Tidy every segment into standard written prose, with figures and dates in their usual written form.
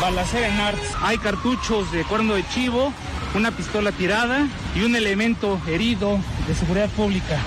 balacera en Arts. Hay cartuchos de cuerno de chivo, una pistola tirada y un elemento herido de seguridad pública.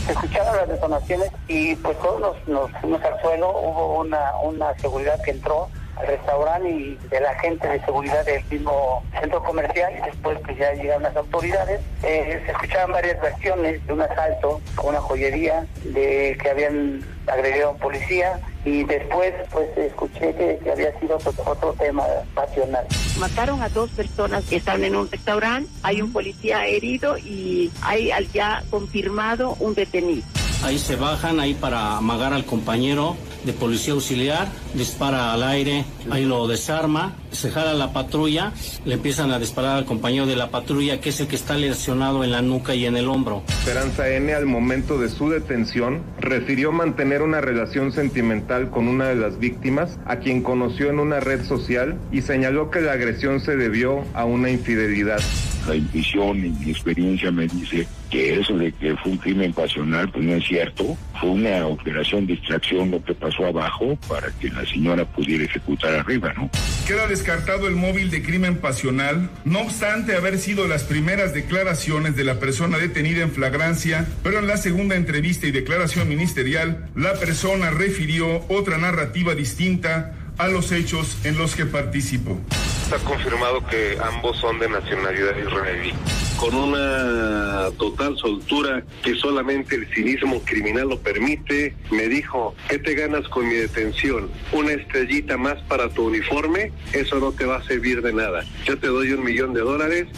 Se escucharon las detonaciones y pues todos nos fuimos al suelo. Hubo una seguridad que entró al restaurante y de la gente de seguridad del mismo centro comercial. Después pues ya llegaron las autoridades. Se escuchaban varias versiones de un asalto a una joyería, de que habían agredido a un policía, y después pues escuché que había sido otro tema pasional. Mataron a 2 personas que están en un restaurante, hay un policía herido y hay ya confirmado un detenido. Ahí se bajan, ahí para amagar al compañero de policía auxiliar, dispara al aire, ahí lo desarma, se jala la patrulla, le empiezan a disparar al compañero de la patrulla, que es el que está lesionado en la nuca y en el hombro. Esperanza N, al momento de su detención, refirió mantener una relación sentimental con una de las víctimas, a quien conoció en una red social, y señaló que la agresión se debió a una infidelidad. La intuición y mi experiencia me dice que eso de que fue un crimen pasional, pues no es cierto. Fue una operación de distracción lo que pasó abajo para que la señora pudiera ejecutar arriba, ¿no? Queda descartado el móvil de crimen pasional, no obstante haber sido las primeras declaraciones de la persona detenida en flagrancia, pero en la segunda entrevista y declaración ministerial, la persona refirió otra narrativa distinta a los hechos en los que participó. Está confirmado que ambos son de nacionalidad israelí. Con una total soltura que solamente el cinismo criminal lo permite, me dijo: ¿qué te ganas con mi detención? ¿Una estrellita más para tu uniforme? Eso no te va a servir de nada. Yo te doy $1 millón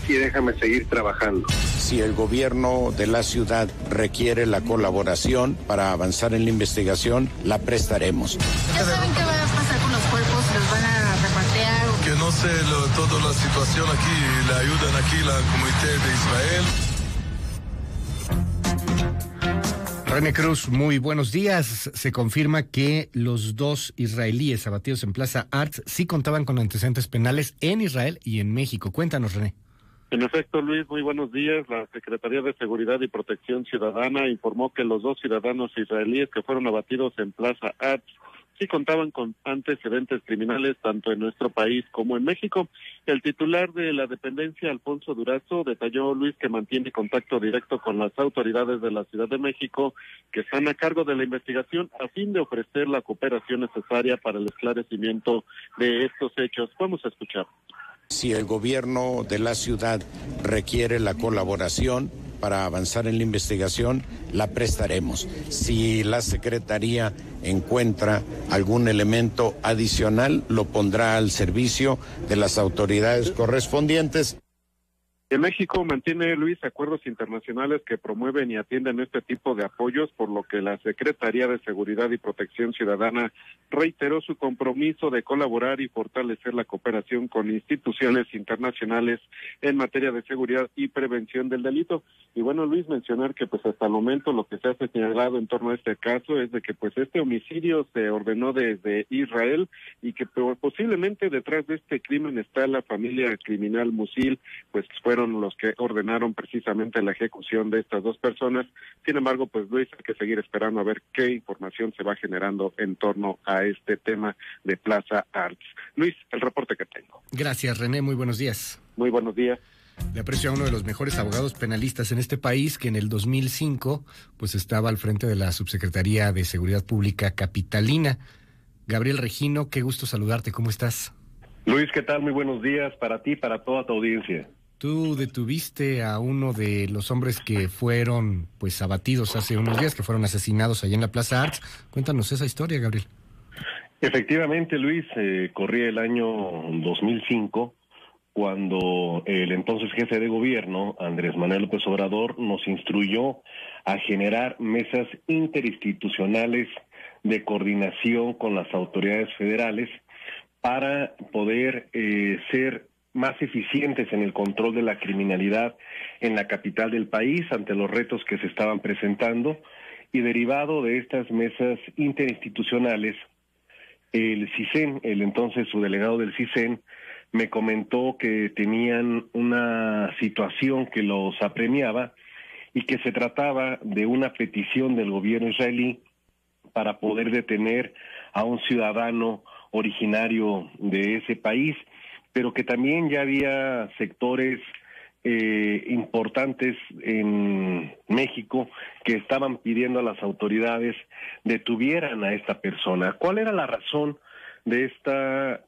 y déjame seguir trabajando. Si el gobierno de la ciudad requiere la colaboración para avanzar en la investigación, la prestaremos. ¿Ya saben qué va a pasar con los cuerpos? ¿Los van a repatriar? Que no sé toda la situación aquí, la ayudan aquí la comunidad de Israel. René Cruz, muy buenos días. Se confirma que los 2 israelíes abatidos en Plaza Arts sí contaban con antecedentes penales en Israel y en México. Cuéntanos, René. En efecto, Luis, muy buenos días. La Secretaría de Seguridad y Protección Ciudadana informó que los 2 ciudadanos israelíes que fueron abatidos en Plaza Arts sí contaban con antecedentes criminales tanto en nuestro país como en México. El titular de la dependencia, Alfonso Durazo, detalló, Luis, que mantiene contacto directo con las autoridades de la Ciudad de México que están a cargo de la investigación a fin de ofrecer la cooperación necesaria para el esclarecimiento de estos hechos. Vamos a escuchar. Si el gobierno de la ciudad requiere la colaboración para avanzar en la investigación, la prestaremos. Si la Secretaría encuentra algún elemento adicional, lo pondrá al servicio de las autoridades correspondientes. En México mantiene, Luis, acuerdos internacionales que promueven y atienden este tipo de apoyos, por lo que la Secretaría de Seguridad y Protección Ciudadana reiteró su compromiso de colaborar y fortalecer la cooperación con instituciones internacionales en materia de seguridad y prevención del delito. Y bueno, Luis, mencionar que pues hasta el momento lo que se ha señalado en torno a este caso es de que pues este homicidio se ordenó desde Israel y que posiblemente detrás de este crimen está la familia criminal Musil, pues fueron los que ordenaron precisamente la ejecución de estas 2 personas. Sin embargo, pues Luis, hay que seguir esperando a ver qué información se va generando en torno a este tema de Plaza Arts. Luis, el reporte que tengo. Gracias, René, muy buenos días. Muy buenos días. Le aprecio a uno de los mejores abogados penalistas en este país, que en el 2005 pues estaba al frente de la Subsecretaría de Seguridad Pública capitalina. Gabriel Regino, qué gusto saludarte, ¿cómo estás? Luis, ¿qué tal? Muy buenos días para ti, para toda tu audiencia. Tú detuviste a uno de los hombres que fueron pues abatidos hace unos días, que fueron asesinados allá en la Plaza Arts. Cuéntanos esa historia, Gabriel. Efectivamente, Luis, corría el año 2005, cuando el entonces jefe de gobierno, Andrés Manuel López Obrador, nos instruyó a generar mesas interinstitucionales de coordinación con las autoridades federales para poder ser más eficientes en el control de la criminalidad en la capital del país ante los retos que se estaban presentando. Y derivado de estas mesas interinstitucionales, el CISEN, el entonces subdelegado del CISEN, me comentó que tenían una situación que los apremiaba y que se trataba de una petición del gobierno israelí para poder detener a un ciudadano originario de ese país, pero que también ya había sectores importantes en México que estaban pidiendo a las autoridades detuvieran a esta persona. ¿Cuál era la razón de esta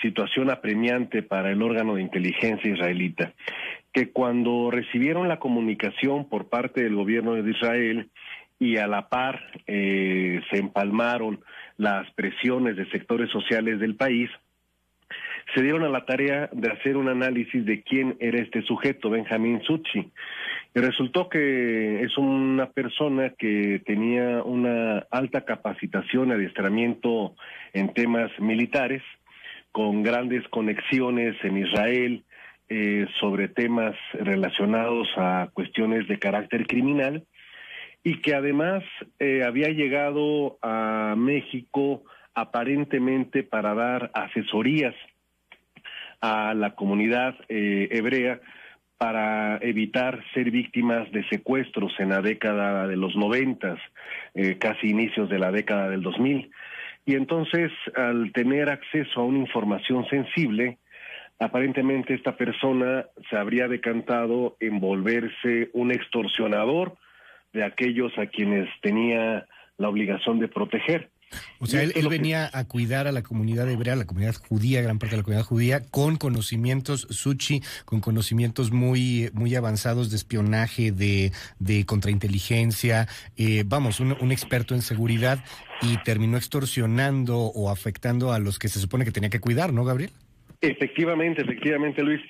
situación apremiante para el órgano de inteligencia israelita? Que cuando recibieron la comunicación por parte del gobierno de Israel y a la par se empalmaron las presiones de sectores sociales del país, se dieron a la tarea de hacer un análisis de quién era este sujeto, Benjamín Sutsi. Y resultó que es una persona que tenía una alta capacitación, adiestramiento en temas militares, con grandes conexiones en Israel sobre temas relacionados a cuestiones de carácter criminal, y que además había llegado a México aparentemente para dar asesorías a la comunidad hebrea para evitar ser víctimas de secuestros en la década de los 90, casi inicios de la década del 2000. Y entonces, al tener acceso a una información sensible, aparentemente esta persona se habría decantado en volverse un extorsionador de aquellos a quienes tenía la obligación de proteger. O sea, él venía a cuidar a la comunidad hebrea, a la comunidad judía, gran parte de la comunidad judía, con conocimientos, Sutsi, con conocimientos muy avanzados de espionaje, de contrainteligencia, un experto en seguridad, y terminó extorsionando o afectando a los que se supone que tenía que cuidar, ¿no, Gabriel? Efectivamente, Luis.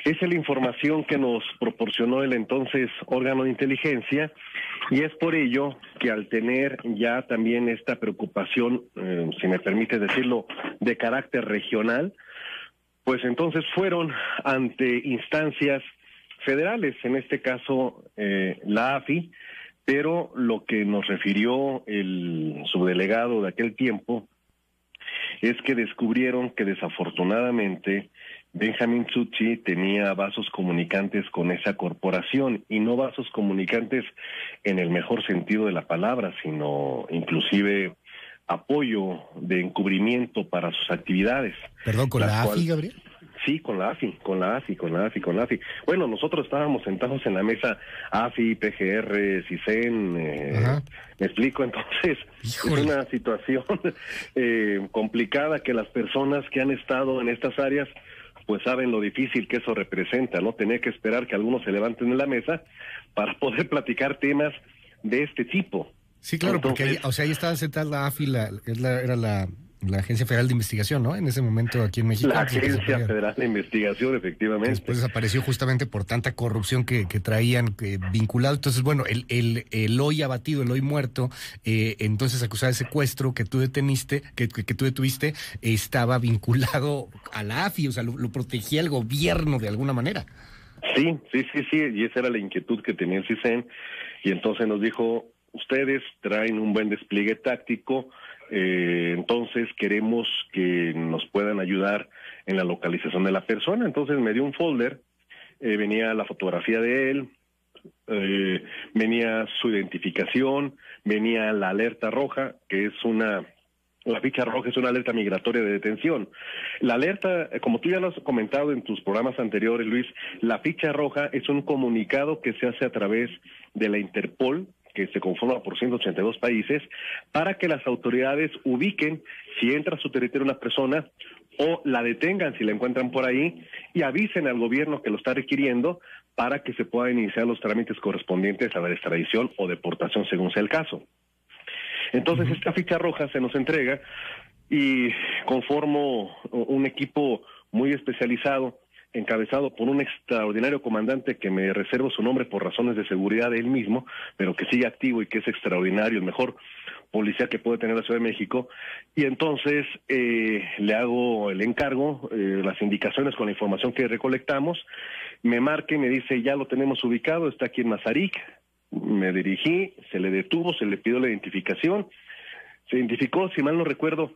Esa es la información que nos proporcionó el entonces órgano de inteligencia, y es por ello que al tener ya también esta preocupación, si me permite decirlo, de carácter regional, pues entonces fueron ante instancias federales, en este caso la AFI, pero lo que nos refirió el subdelegado de aquel tiempo es que descubrieron que desafortunadamente Benjamín Sutsi tenía vasos comunicantes con esa corporación, y no vasos comunicantes en el mejor sentido de la palabra, sino inclusive apoyo de encubrimiento para sus actividades. ¿Perdón, con la AFI, Gabriel? Sí, con la AFI. Bueno, nosotros estábamos sentados en la mesa AFI, PGR, CISEN, me explico. Entonces, ¡híjole! Es una situación complicada, que las personas que han estado en estas áreas pues saben lo difícil que eso representa, ¿no? Tener que esperar que algunos se levanten de la mesa para poder platicar temas de este tipo. Sí, claro. Entonces, porque ahí estaba sentada la AFI, era la Agencia Federal de Investigación, ¿no? En ese momento aquí en México. La Agencia Federal de Investigación, efectivamente. Después desapareció justamente por tanta corrupción que traían vinculado. Entonces, bueno, el hoy abatido, el hoy muerto, entonces acusado de secuestro que tú detuviste, estaba vinculado a la AFI, o sea, lo protegía el gobierno de alguna manera. Sí, y esa era la inquietud que tenía el CISEN, y entonces nos dijo, ustedes traen un buen despliegue táctico, entonces queremos que nos puedan ayudar en la localización de la persona. Entonces me dio un folder, venía la fotografía de él, venía su identificación, venía la alerta roja, que es la ficha roja es una alerta migratoria de detención. La alerta, como tú ya lo has comentado en tus programas anteriores, Luis, la ficha roja es un comunicado que se hace a través de la Interpol, que se conforma por 182 países, para que las autoridades ubiquen si entra a su territorio una persona o la detengan si la encuentran por ahí, y avisen al gobierno que lo está requiriendo para que se puedan iniciar los trámites correspondientes a la extradición o deportación según sea el caso. Entonces esta ficha roja se nos entrega y conformo un equipo muy especializado, encabezado por un extraordinario comandante que me reservo su nombre por razones de seguridad de él mismo, pero que sigue activo y que es extraordinario, el mejor policía que puede tener la Ciudad de México. Y entonces le hago el encargo, las indicaciones con la información que recolectamos, me marca y me dice, ya lo tenemos ubicado, está aquí en Mazarik. Me dirigí, se le detuvo, se le pidió la identificación, se identificó, si mal no recuerdo,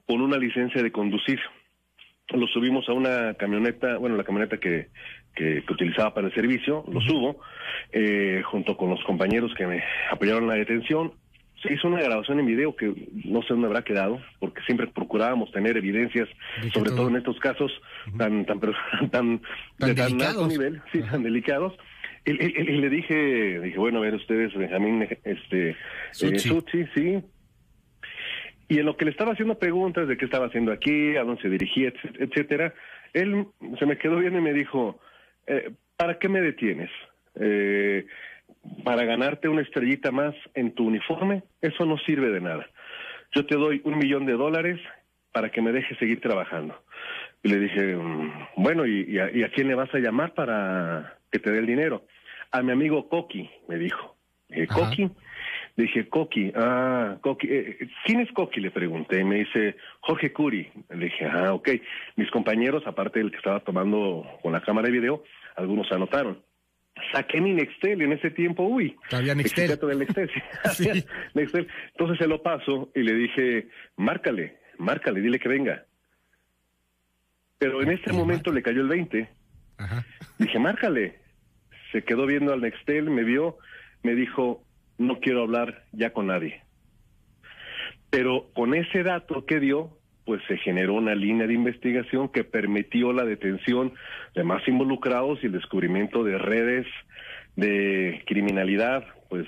con una licencia de conducir. Lo subimos a una camioneta, la camioneta que utilizaba para el servicio, lo subo, junto con los compañeros que me apoyaron en la detención, se hizo una grabación en video que no sé dónde habrá quedado, porque siempre procurábamos tener evidencias, sobre todo en estos casos tan alto nivel, sí, tan delicados. Y le dije, bueno, a ver ustedes, Benjamín, Suchi, sí. Y en lo que le estaba haciendo preguntas de qué estaba haciendo aquí, a dónde se dirigía, etcétera, él se me quedó viendo y me dijo, ¿para qué me detienes? ¿Para ganarte una estrellita más en tu uniforme? Eso no sirve de nada. Yo te doy $1 millón para que me dejes seguir trabajando. Y le dije, bueno, ¿y a quién le vas a llamar para que te dé el dinero? A mi amigo Coqui, me dijo. ¿Coqui? Le dije, Coqui. ¿Quién es Coqui? Le pregunté. Y me dice, Jorge Curi. Le dije, ok. Mis compañeros, aparte del que estaba tomando con la cámara de video, algunos se anotaron. Saqué mi Nextel en ese tiempo, Todavía Nextel. Del Nextel, sí. Nextel. Entonces se lo paso y le dije, márcale, dile que venga. Pero en este momento le cayó el 20. Dije, márcale. Se quedó viendo al Nextel, me vio, me dijo, no quiero hablar ya con nadie. Pero con ese dato que dio, pues se generó una línea de investigación que permitió la detención de más involucrados y el descubrimiento de redes de criminalidad, pues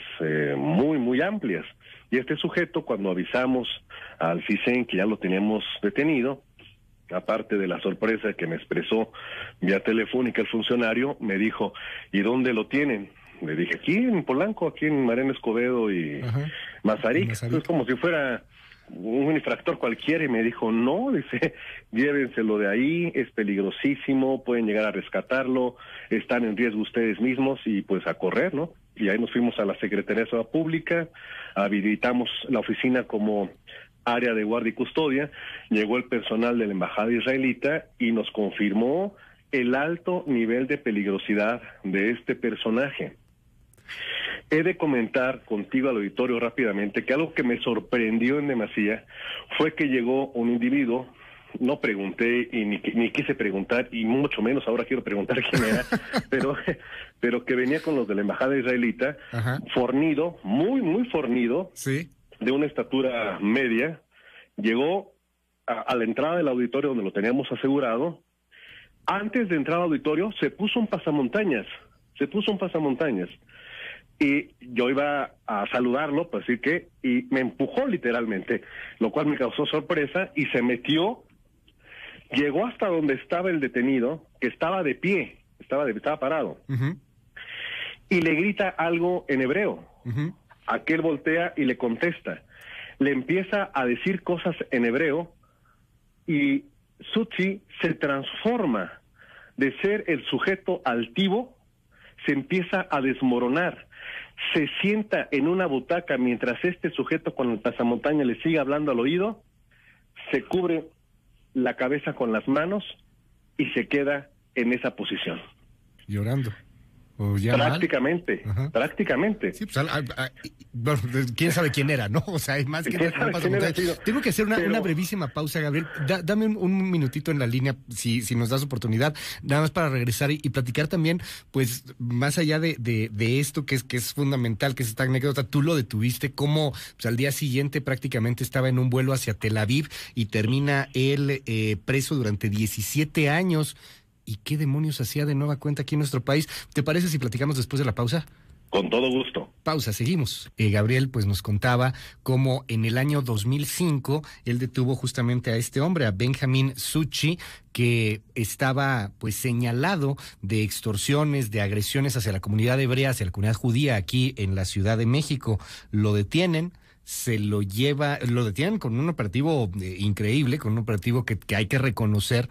muy, muy amplias. Y este sujeto, cuando avisamos al CISEN que ya lo teníamos detenido, aparte de la sorpresa que me expresó vía telefónica el funcionario, me dijo, ¿y dónde lo tienen? Le dije, aquí en Polanco, aquí en Mariano Escobedo y Mazarik. Es como si fuera un infractor cualquiera, y me dijo, no, dice, llévenselo de ahí, es peligrosísimo, pueden llegar a rescatarlo, están en riesgo ustedes mismos, y pues a correr, ¿no? Y ahí nos fuimos a la Secretaría de Seguridad Pública, habilitamos la oficina como área de guardia y custodia, llegó el personal de la embajada israelita y nos confirmó el alto nivel de peligrosidad de este personaje. He de comentar contigo al auditorio rápidamente que algo que me sorprendió en demasía fue que llegó un individuo, no pregunté y ni quise preguntar, y mucho menos ahora quiero preguntar quién era, pero que venía con los de la embajada israelita, fornido, muy fornido, de una estatura media, llegó a la entrada del auditorio donde lo teníamos asegurado. Antes de entrar al auditorio se puso un pasamontañas, y yo iba a saludarlo, pues sí que, y me empujó literalmente, lo cual me causó sorpresa, y se metió, llegó hasta donde estaba el detenido, que estaba de pie, estaba parado, y le grita algo en hebreo. Aquel voltea y le contesta, le empieza a decir cosas en hebreo, y Suchi se transforma de ser el sujeto altivo, se empieza a desmoronar, se sienta en una butaca mientras este sujeto con el pasamontaña le sigue hablando al oído, se cubre la cabeza con las manos y se queda en esa posición. Llorando. ¿O ya prácticamente. Sí, pues, bueno, quién sabe quién era, ¿no? O sea, hay más que tengo que hacer una brevísima pausa, Gabriel. Dame un minutito en la línea, si nos das oportunidad, nada más para regresar y platicar también, pues, más allá de esto que es fundamental, que es esta anécdota, tú lo detuviste, cómo pues, al día siguiente prácticamente estaba en un vuelo hacia Tel Aviv y termina él preso durante 17 años. ¿Y qué demonios hacía de nueva cuenta aquí en nuestro país? ¿Te parece si platicamos después de la pausa? Con todo gusto. Pausa, seguimos. Gabriel pues nos contaba cómo en el año 2005 él detuvo justamente a este hombre, a Benjamín Suchi, que estaba pues señalado de extorsiones, de agresiones hacia la comunidad hebrea, hacia la comunidad judía aquí en la Ciudad de México. Lo detienen. Lo detienen con un operativo increíble, con un operativo que hay que reconocer,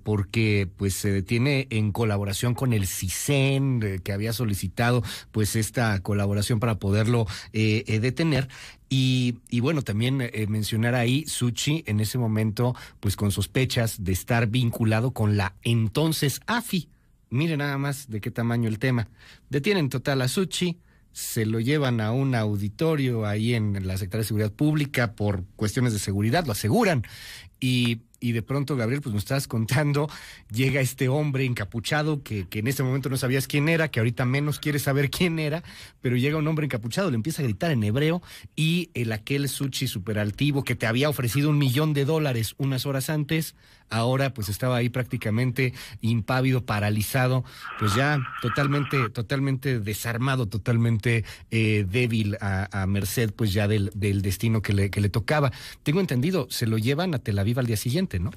porque pues se detiene en colaboración con el CISEN, que había solicitado pues esta colaboración para poderlo detener. Y bueno, también mencionar ahí Suchi en ese momento pues con sospechas de estar vinculado con la entonces AFI. Mire nada más de qué tamaño el tema. Detienen total a Suchi, se lo llevan a un auditorio ahí en la Secretaría de Seguridad Pública por cuestiones de seguridad, lo aseguran, y de pronto, Gabriel, pues nos estabas contando, llega este hombre encapuchado que en ese momento no sabías quién era, que ahorita menos quieres saber quién era, pero llega un hombre encapuchado, le empieza a gritar en hebreo, y aquel Tzuchi superaltivo que te había ofrecido $1 millón unas horas antes, ahora pues estaba ahí prácticamente impávido, paralizado, pues ya totalmente desarmado, totalmente débil a merced pues ya del destino que le tocaba. Tengo entendido, se lo llevan a Tel Aviv al día siguiente, ¿no?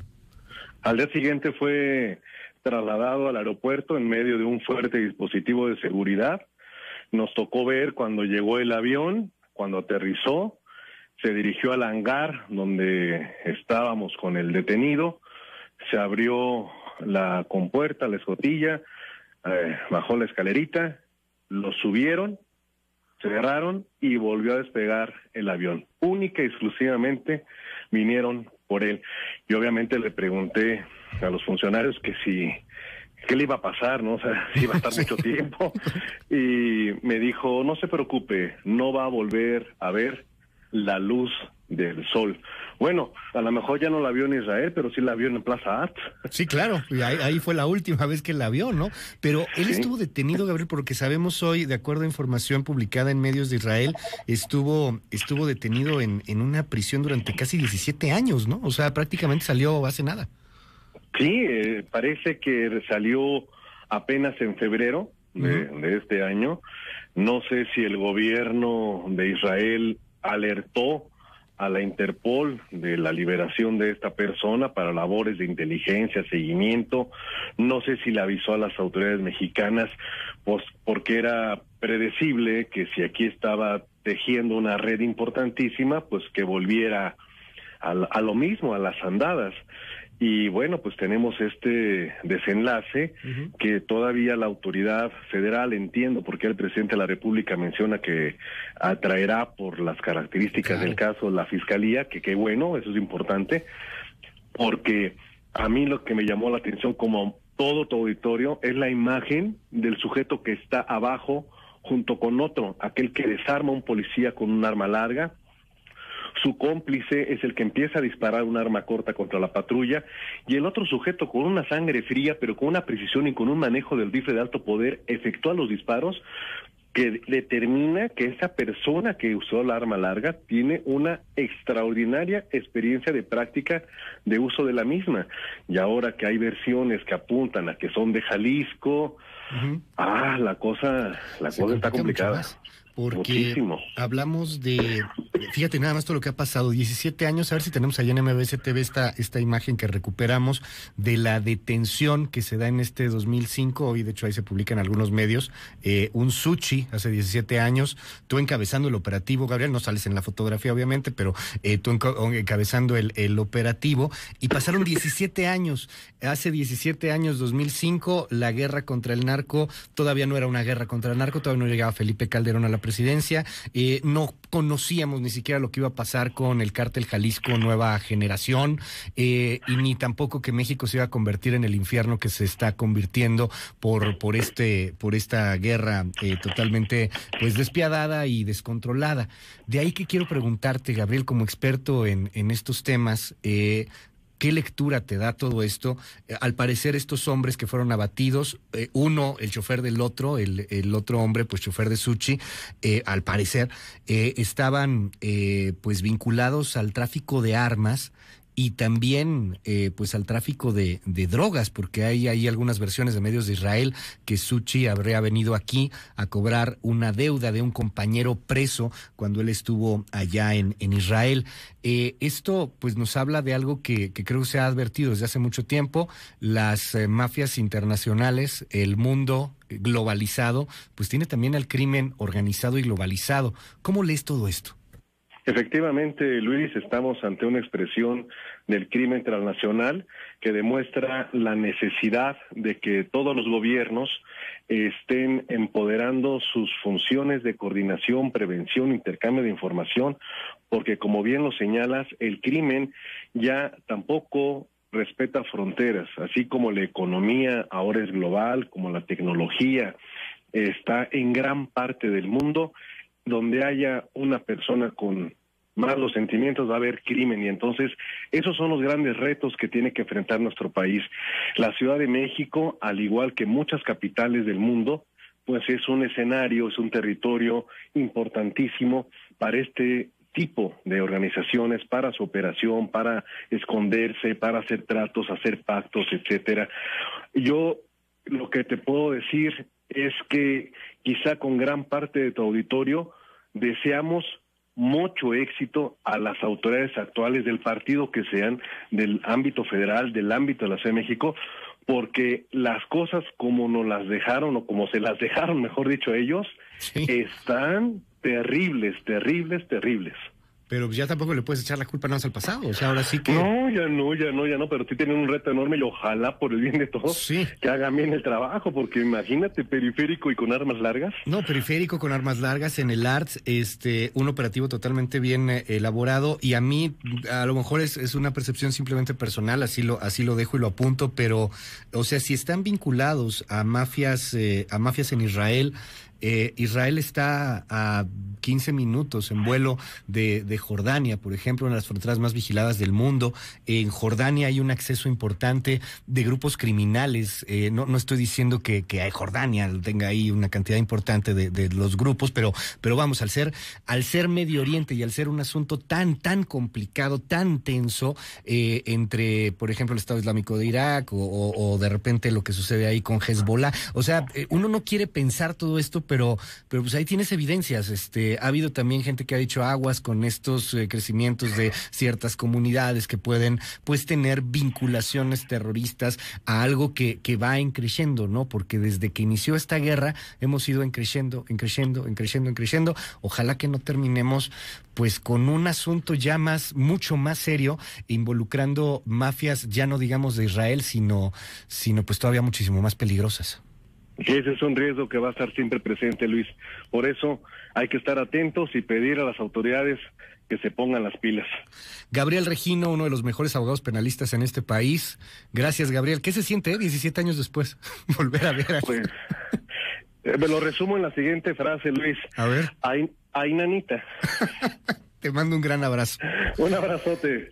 Al día siguiente fue trasladado al aeropuerto en medio de un fuerte dispositivo de seguridad. Nos tocó ver cuando llegó el avión, cuando aterrizó, se dirigió al hangar donde estábamos con el detenido, se abrió la compuerta, la escotilla, bajó la escalerita, lo subieron, cerraron y volvió a despegar el avión. Única y exclusivamente vinieron por él. Y obviamente le pregunté a los funcionarios que qué le iba a pasar, ¿no? O sea, si iba a estar mucho tiempo. Y me dijo, no se preocupe, no va a volver a ver la luz del sol. Bueno, a lo mejor ya no la vio en Israel, pero sí la vio en Plaza Arts. Sí, claro, y ahí fue la última vez que la vio, ¿no? Pero él estuvo detenido, Gabriel, por lo que sabemos hoy, de acuerdo a información publicada en medios de Israel, estuvo detenido en una prisión durante casi 17 años, ¿no? O sea, prácticamente salió hace nada. Sí, parece que salió apenas en febrero de este año. No sé si el gobierno de Israel alertó a la Interpol de la liberación de esta persona para labores de inteligencia, seguimiento. No sé si le avisó a las autoridades mexicanas, pues porque era predecible que si aquí estaba tejiendo una red importantísima, pues que volviera a lo mismo, a las andadas. Y bueno, pues tenemos este desenlace que todavía la autoridad federal, entiendo porque el presidente de la República menciona que atraerá por las características del caso la fiscalía, que qué bueno, eso es importante, porque a mí lo que me llamó la atención, como todo tu auditorio, es la imagen del sujeto que está abajo junto con otro, aquel que desarma a un policía con un arma larga. Su cómplice es el que empieza a disparar un arma corta contra la patrulla, y el otro sujeto, con una sangre fría, pero con una precisión y con un manejo del rifle de alto poder, efectúa los disparos que determina que esa persona que usó la arma larga tiene una extraordinaria experiencia de práctica de uso de la misma. Y ahora que hay versiones que apuntan a que son de Jalisco, la cosa está complicada. Porque muchísimo. Hablamos fíjate nada más todo lo que ha pasado, 17 años, a ver si tenemos allá en MBS TV esta imagen que recuperamos de la detención que se da en este 2005, hoy de hecho ahí se publica en algunos medios, un Tzuchi hace 17 años, tú encabezando el operativo, Gabriel, no sales en la fotografía obviamente, pero tú encabezando el operativo, y pasaron 17 años, hace 17 años, 2005, la guerra contra el narco, todavía no era una guerra contra el narco, todavía no llegaba Felipe Calderón a la presidencia, no conocíamos ni siquiera lo que iba a pasar con el cártel Jalisco Nueva Generación, y ni tampoco que México se iba a convertir en el infierno que se está convirtiendo por esta guerra totalmente pues despiadada y descontrolada. De ahí que quiero preguntarte, Gabriel, como experto en estos temas, ¿qué lectura te da todo esto? Al parecer estos hombres que fueron abatidos, uno, el chofer del otro, el otro hombre, pues chofer de Tzuchi, al parecer, estaban pues vinculados al tráfico de armas y también pues al tráfico de drogas, porque hay algunas versiones de medios de Israel que Tzuchi habría venido aquí a cobrar una deuda de un compañero preso cuando él estuvo allá en Israel. Esto pues nos habla de algo que creo que se ha advertido desde hace mucho tiempo, las mafias internacionales, el mundo globalizado, pues tiene también al crimen organizado y globalizado. ¿Cómo lees todo esto? Efectivamente, Luis, estamos ante una expresión del crimen transnacional que demuestra la necesidad de que todos los gobiernos estén empoderando sus funciones de coordinación, prevención, intercambio de información, porque como bien lo señalas, el crimen ya tampoco respeta fronteras, así como la economía ahora es global, como la tecnología está en gran parte del mundo. Donde haya una persona con más los sentimientos, va a haber crimen, y entonces esos son los grandes retos que tiene que enfrentar nuestro país. La Ciudad de México, al igual que muchas capitales del mundo, pues es un escenario, es un territorio importantísimo para este tipo de organizaciones, para su operación, para esconderse, para hacer tratos, hacer pactos, etcétera. Yo lo que te puedo decir es que quizá con gran parte de tu auditorio deseamos mucho éxito a las autoridades actuales del partido que sean, del ámbito federal, del ámbito de la Ciudad de México, porque las cosas como nos las dejaron, o como se las dejaron, mejor dicho, ellos, sí, están terribles. Pero ya tampoco le puedes echar la culpa nada más al pasado, o sea, ahora sí que... No, ya no, pero sí tienen un reto enorme y ojalá, por el bien de todos, sí, que hagan bien el trabajo, porque imagínate, periférico y con armas largas. No, periférico con armas largas en el ARTS, un operativo totalmente bien elaborado, y a mí, a lo mejor es una percepción simplemente personal, así lo dejo y lo apunto, pero, o sea, si están vinculados a mafias en Israel... Israel está a 15 minutos en vuelo de Jordania, por ejemplo, una de las fronteras más vigiladas del mundo. En Jordania hay un acceso importante de grupos criminales. No estoy diciendo que Jordania tenga ahí una cantidad importante de los grupos, pero vamos, al ser Medio Oriente y al ser un asunto tan complicado, tan tenso, entre, por ejemplo, el Estado Islámico de Irak o de repente lo que sucede ahí con Hezbollah. O sea, uno no quiere pensar todo esto, pero pues ahí tienes evidencias. Ha habido también gente que ha dicho aguas con estos crecimientos de ciertas comunidades que pueden pues tener vinculaciones terroristas a algo que va en creciendo, ¿no? Porque desde que inició esta guerra hemos ido en creciendo. Ojalá que no terminemos pues con un asunto ya mucho más serio, involucrando mafias, ya no digamos de Israel, sino pues todavía muchísimo más peligrosas. Ese es un riesgo que va a estar siempre presente, Luis. Por eso hay que estar atentos y pedir a las autoridades que se pongan las pilas. Gabriel Regino, uno de los mejores abogados penalistas en este país. Gracias, Gabriel. ¿Qué se siente 17 años después volver a ver? Pues me lo resumo en la siguiente frase, Luis. A ver. Ay, nanita. Te mando un gran abrazo. Un abrazote.